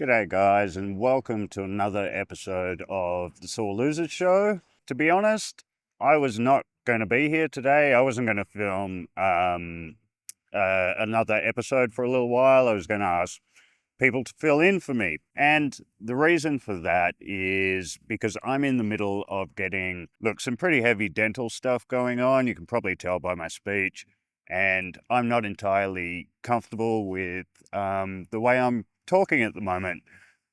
G'day guys, and welcome to another episode of the Sore Losers Show. To be honest, I was not going to be here today. I wasn't going to film another episode for a little while. I was going to ask people to fill in for me. And the reason for that is because I'm in the middle of getting, some pretty heavy dental stuff going on. You can probably tell by my speech. And I'm not entirely comfortable with the way I'm talking at the moment.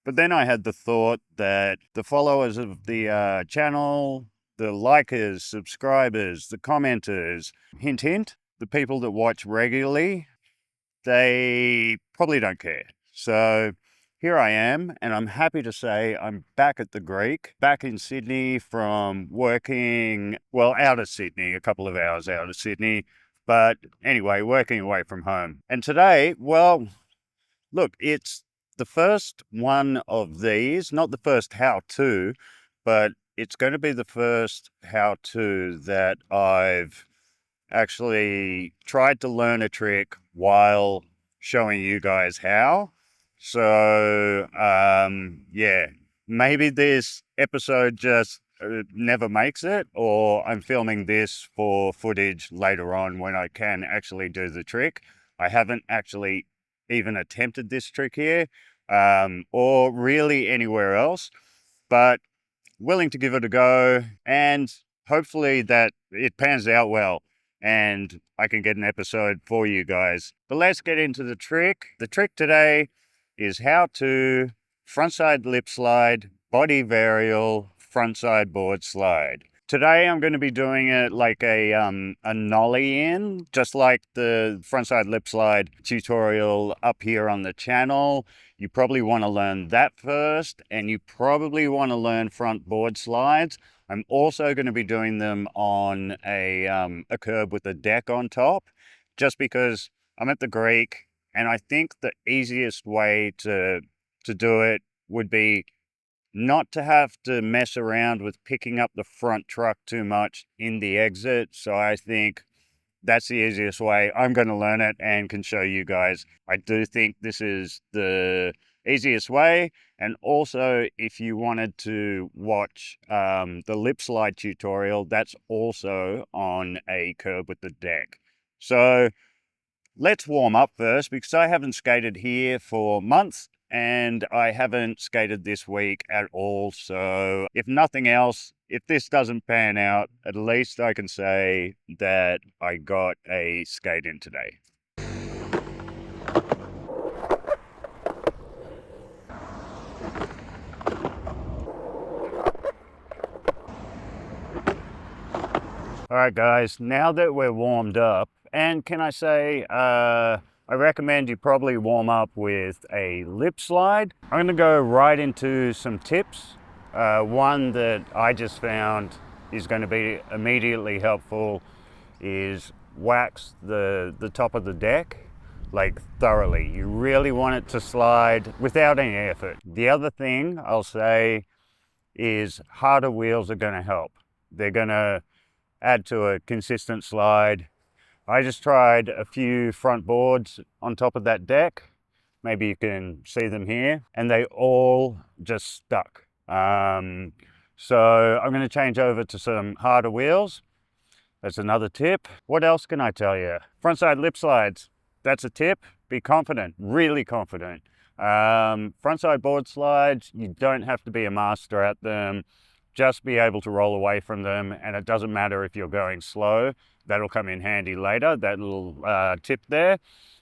But then I had the thought that the followers of the channel, the likers, subscribers, the commenters, hint, hint, the people that watch regularly, they probably don't care. So here I am, and I'm happy to say I'm back at the Greek, back in Sydney from working, out of Sydney, a couple of hours out of Sydney. But anyway, working away from home. And today, it's the first one of these, not the first how-to, but it's going to be the first how-to that I've actually tried to learn a trick while showing you guys how. So, maybe this episode just never makes it, or I'm filming this for footage later on when I can actually do the trick. I haven't actually even attempted this trick here, or really anywhere else, but willing to give it a go, and hopefully that it pans out well and I can get an episode for you guys. But let's get into the trick. The trick today is how to frontside lip slide, body varial, frontside board slide. Today I'm going to be doing it like a nollie in, just like the frontside lip slide tutorial up here on the channel. You probably want to learn that first, and you probably want to learn front board slides. I'm also going to be doing them on a curb with a deck on top, just because I'm at the Greek, and I think the easiest way to do it would be not to have to mess around with picking up the front truck too much in the exit. So I think that's the easiest way. I'm going to learn it and can show you guys. I do think this is the easiest way. And also, if you wanted to watch the lip slide tutorial, that's also on a curb with the deck. So let's warm up first, because I haven't skated here for months and I haven't skated this week at all. So if nothing else, if this doesn't pan out, at least I can say that I got a skate in today. All right, guys, now that we're warmed up, and can I say, I recommend you probably warm up with a lip slide. I'm going to go right into some tips. One that I just found is going to be immediately helpful is wax the top of the deck, like thoroughly. You really want it to slide without any effort. The other thing I'll say is harder wheels are going to help. They're going to add to a consistent slide. I just tried a few front boards on top of that deck. Maybe you can see them here, and they all just stuck. So I'm going to change over to some harder wheels. That's another tip. What else can I tell you? Frontside lip slides, that's a tip. Be confident, really confident. Frontside board slides, you don't have to be a master at them. Just be able to roll away from them, and it doesn't matter if you're going slow. That'll come in handy later, that little tip there.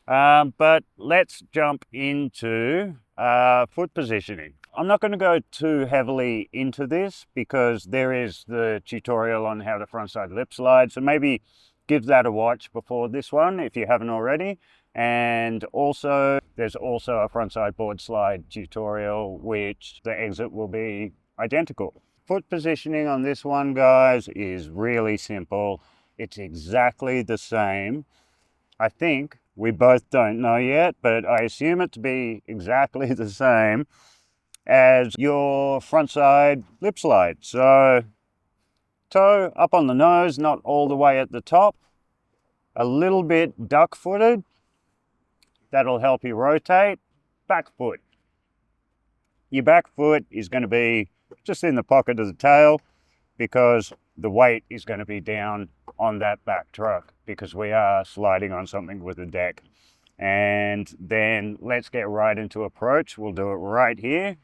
But let's jump into foot positioning. I'm not going to go too heavily into this because there is the tutorial on how to frontside lip slide, so maybe give that a watch before this one if you haven't already. And also, there's also a frontside board slide tutorial, which the exit will be identical. Foot positioning on this one, guys, is really simple. It's exactly the same. I think we both don't know yet, but I assume it to be exactly the same as your frontside lip slide. So toe up on the nose, not all the way at the top, a little bit duck-footed. That'll help you rotate. Back foot. Your back foot is going to be just in the pocket of the tail because the weight is going to be down on that back truck because we are sliding on something with a deck. And then let's get right into approach. We'll do it right here.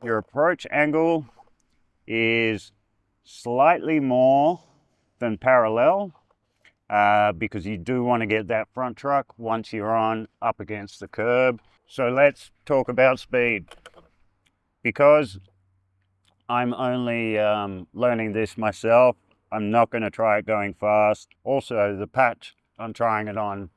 Your approach angle is slightly more than parallel because you do want to get that front truck once you're on up against the curb. So let's talk about speed. Because I'm only learning this myself, I'm not going to try it going fast. Also, the patch I'm trying it on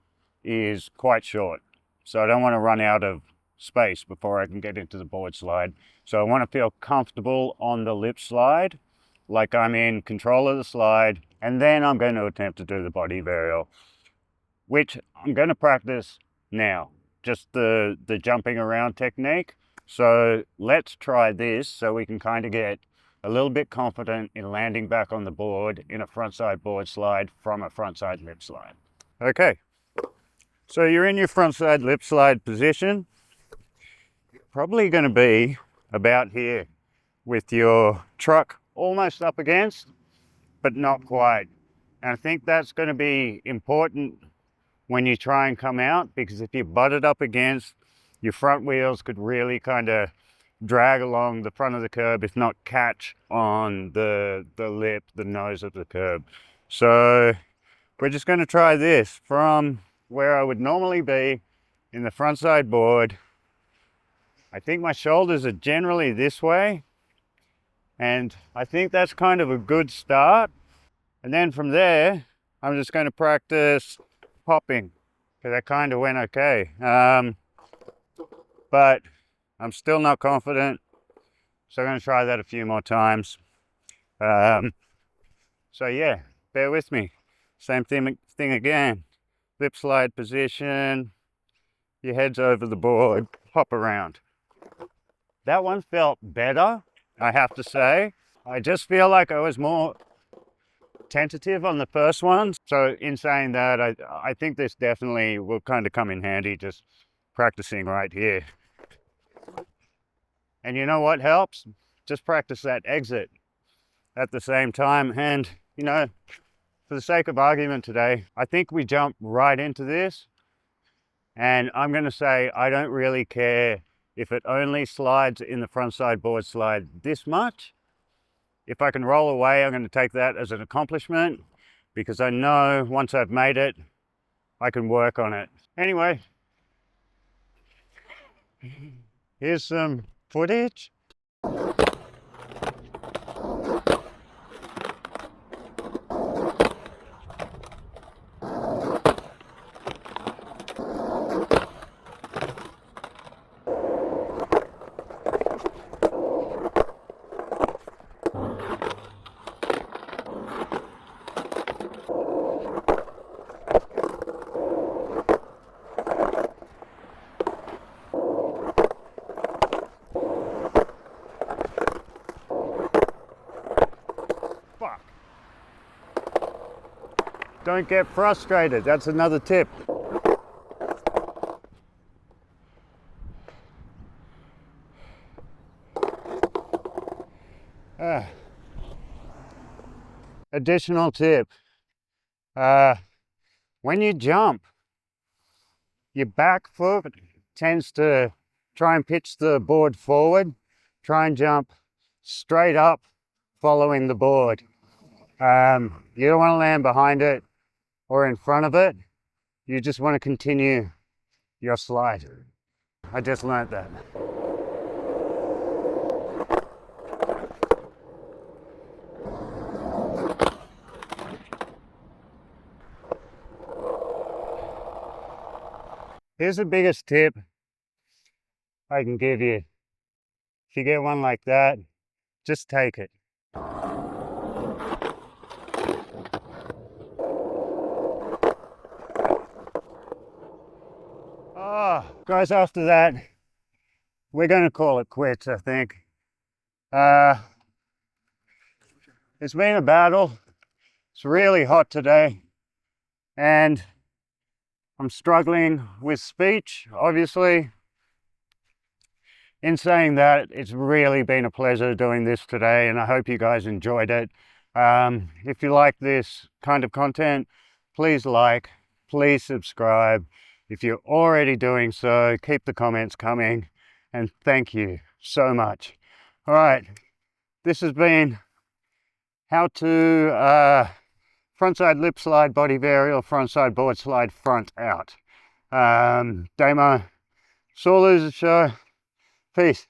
is quite short, so I don't want to run out of space before I can get into the board slide. So I want to feel comfortable on the lip slide, like I'm in control of the slide, and then I'm going to attempt to do the body varial, which I'm going to practice now, just the jumping around technique. So let's try this so we can kind of get a little bit confident in landing back on the board in a frontside board slide from a frontside lip slide. Okay, so you're in your frontside lip slide position. Probably going to be about here with your truck almost up against, but not quite. And I think that's going to be important when you try and come out, because if you butt it up against, your front wheels could really kind of drag along the front of the curb, if not catch on the lip, the nose of the curb. So we're just going to try this from where I would normally be in the front side board. I think my shoulders are generally this way, and I think that's kind of a good start. And then from there, I'm just going to practice popping, because that kind of went okay. But I'm still not confident, so I'm going to try that a few more times. So yeah, bear with me. Same thing again. Lip slide position, your head's over the board, hop around. That one felt better, I have to say. I just feel like I was more tentative on the first one. So in saying that, I think this definitely will kind of come in handy, just practicing right here. And you know what helps? Just practice that exit at the same time. And, you know, for the sake of argument today, I think we jump right into this. And I'm going to say I don't really care if it only slides in the front side board slide this much. If I can roll away, I'm going to take that as an accomplishment, because I know once I've made it, I can work on it. Anyway, here's some footage. Fuck. Don't get frustrated. That's another tip. Additional tip. When you jump, your back foot tends to try and pitch the board forward. Try and jump straight up following the board. You don't want to land behind it or in front of it. You just want to continue your slide. I just learned that. Here's the biggest tip I can give you. If you get one like that, just take it. Oh, guys, after that, we're going to call it quits, I think. It's been a battle. It's really hot today, and I'm struggling with speech, obviously. in saying that, it's really been a pleasure doing this today, and I hope you guys enjoyed it. If you like this kind of content, please like, please subscribe. If you're already doing so, keep the comments coming, and thank you so much. All right, this has been how to frontside lip slide, body varial, frontside board slide, front out. Damo, sore loser show. Peace.